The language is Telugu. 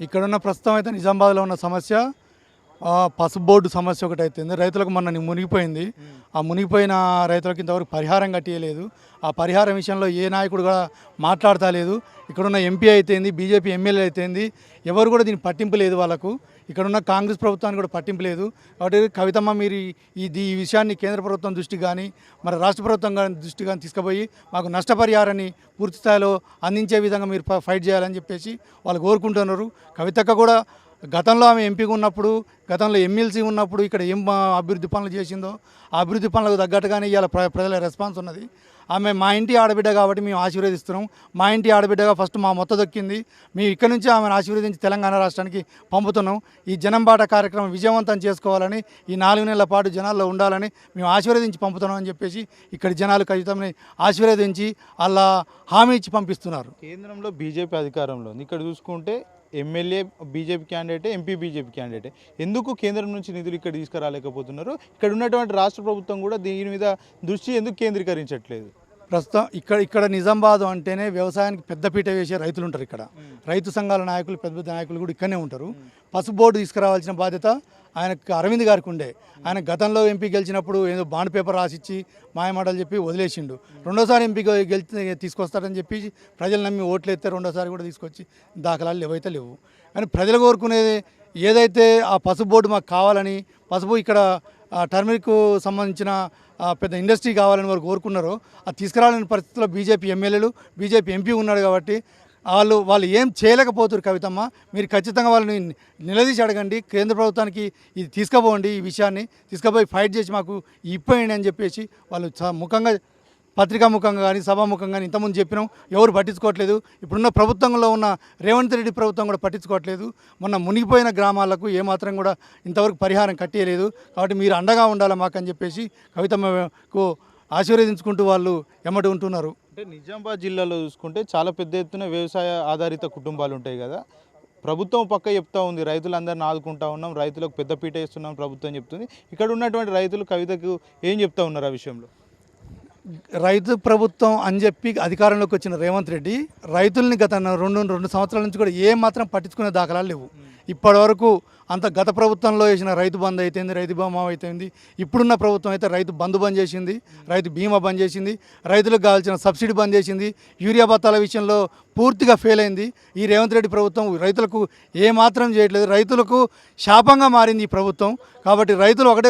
ఇక్కడున్న ప్రస్తుతం అయితే నిజామాబాద్లో ఉన్న సమస్య పసుపు బోర్డు సమస్య ఒకటి అవుతుంది. రైతులకు మొన్న మునిగిపోయింది. ఆ మునిగిపోయిన రైతులకు ఇంతవరకు పరిహారం కట్టియలేదు. ఆ పరిహారం విషయంలో ఏ నాయకుడు కూడా మాట్లాడతా లేదు. ఇక్కడున్న ఎంపీ అయితేంది, బీజేపీ ఎమ్మెల్యే అయితేంది, ఎవరు కూడా దీనికి పట్టింపు లేదు. వాళ్ళకు ఇక్కడున్న కాంగ్రెస్ ప్రభుత్వానికి కూడా పట్టింపు లేదు. కాబట్టి కవితమ్మ మీరు ఈ విషయాన్ని కేంద్ర ప్రభుత్వం దృష్టికి కానీ మరి రాష్ట్ర ప్రభుత్వం దృష్టికి కానీ తీసుకుపోయి మాకు నష్టపరిహారాన్ని పూర్తి స్థాయిలో అందించే విధంగా మీరు ఫైట్ చేయాలని చెప్పేసి వాళ్ళు కోరుకుంటున్నారు. కవితక్క కూడా గతంలో ఆమె ఎంపీగా ఉన్నప్పుడు, గతంలో ఎమ్మెల్సీ ఉన్నప్పుడు ఇక్కడ ఏం అభివృద్ధి పనులు చేసిందో ఆ అభివృద్ధి పనులకు తగ్గట్టుగానే ఇవాళ ప్రజల రెస్పాన్స్ ఉన్నది. ఆమె మా ఇంటి ఆడబిడ్డ కాబట్టి మేము ఆశీర్వదిస్తున్నాం. మా ఇంటి ఆడబిడ్డగా ఫస్ట్ మా మొత్తం దొక్కింది. మేము ఇక్కడ నుంచి ఆమెను ఆశీర్వదించి తెలంగాణ రాష్ట్రానికి పంపుతున్నాం. ఈ జనం బాట కార్యక్రమం విజయవంతం చేసుకోవాలని, ఈ 4 నెలల పాటు జనాల్లో ఉండాలని మేము ఆశీర్వదించి పంపుతున్నాం అని చెప్పేసి ఇక్కడి జనాలు ఖచ్చితంగా ఆశీర్వదించి అలా హామీ ఇచ్చి పంపిస్తున్నారు. కేంద్రంలో బీజేపీ అధికారంలో ఉంది. ఇక్కడ చూసుకుంటే ఎమ్మెల్యే బీజేపీ క్యాండిడేటే, ఎంపీ బీజేపీ క్యాండిడేటే. ఎందుకు కేంద్రం నుంచి నిధులు ఇక్కడ తీసుకురాలేకపోతున్నారు? ఇక్కడ ఉన్నటువంటి రాష్ట్ర ప్రభుత్వం కూడా దీని మీద దృష్టి ఎందుకు కేంద్రీకరించట్లేదు? ప్రస్తుతం ఇక్కడ నిజామాబాద్ అంటేనే వ్యవసాయానికి పెద్దపీట వేసే రైతులు ఉంటారు. ఇక్కడ రైతు సంఘాల నాయకులు, పెద్ద పెద్ద నాయకులు కూడా ఇక్కడనే ఉంటారు. పసుపు బోర్డు తీసుకురావాల్సిన బాధ్యత ఆయనకు అరవింద్ గారికి ఉండే. ఆయన గతంలో ఎంపీ గెలిచినప్పుడు ఏదో బాండ్ పేపర్ రాసిచ్చి మాయమాటలు చెప్పి వదిలేసిండు. రెండోసారి ఎంపీ తీసుకొస్తాడని చెప్పి ప్రజలు నమ్మి ఓట్లు ఎత్తే రెండోసారి కూడా తీసుకొచ్చి దాఖలాలు ఏవైతే లేవు. కానీ ప్రజలు కోరుకునేది ఏదైతే ఆ పసుపు బోర్డు మాకు కావాలని, పసుపు ఇక్కడ టర్మరిక్ సంబంధించిన పెద్ద ఇండస్ట్రీ కావాలని వారు కోరుకున్నారో అది తీసుకురాలని పరిస్థితుల్లో బీజేపీ ఎమ్మెల్యేలు, బీజేపీ ఎంపీ ఉన్నాడు. కాబట్టి వాళ్ళు ఏం చేయలేకపోతున్నారు. కవితమ్మ మీరు ఖచ్చితంగా వాళ్ళని నిలదీసి అడగండి. కేంద్ర ప్రభుత్వానికి ఇది తీసుకుపోండి, ఈ విషయాన్ని తీసుకుపోయి ఫైట్ చేసి మాకు ఇప్పండి అని చెప్పేసి వాళ్ళు ముఖంగా, పత్రికాముఖంగా కానీ సభాముఖంగా కానీ ఇంతకుముందు చెప్పినాం. ఎవరు పట్టించుకోవట్లేదు. ఇప్పుడున్న ప్రభుత్వంలో ఉన్న రేవంత్ రెడ్డి ప్రభుత్వం కూడా పట్టించుకోవట్లేదు. మొన్న మునిగిపోయిన గ్రామాలకు ఏమాత్రం కూడా ఇంతవరకు పరిహారం కట్టేయలేదు. కాబట్టి మీరు అండగా ఉండాలి మాకు అని చెప్పేసి కవితమ్మకు ఆశీర్వదించుకుంటూ వాళ్ళు ఎమ్మటి ఉంటున్నారు. అంటే నిజామాబాద్ జిల్లాలో చూసుకుంటే చాలా పెద్ద ఎత్తున వ్యవసాయ ఆధారిత కుటుంబాలు ఉంటాయి కదా. ప్రభుత్వం పక్క చెప్తా ఉంది రైతులందరిని ఆదుకుంటా ఉన్నాం, రైతులకు పెద్ద పీట వేస్తున్నాం ప్రభుత్వం చెప్తుంది. ఇక్కడ ఉన్నటువంటి రైతులు కవితకు ఏం చెప్తా ఉన్నారు ఆ విషయంలో? రైతు ప్రభుత్వం అని చెప్పి అధికారంలోకి వచ్చిన రేవంత్ రెడ్డి రైతుల్ని గత రెండు సంవత్సరాల నుంచి కూడా ఏమాత్రం పట్టించుకునే దాఖలాలు లేవు. ఇప్పటి వరకు అంత గత ప్రభుత్వంలో వేసిన రైతు బంధు అయితేంది, రైతు బీమా అయితేంది, ఇప్పుడున్న ప్రభుత్వం అయితే రైతు బంధు బంద్ చేసింది, రైతు బీమా బంద్ చేసింది, రైతులకు కావాల్సిన సబ్సిడీ బంద్ చేసింది, యూరియా బత్తాల విషయంలో పూర్తిగా ఫెయిల్ అయింది. ఈ రేవంత్ రెడ్డి ప్రభుత్వం రైతులకు ఏమాత్రం చేయట్లేదు. రైతులకు శాపంగా మారింది ఈ ప్రభుత్వం. కాబట్టి రైతులు ఒకటే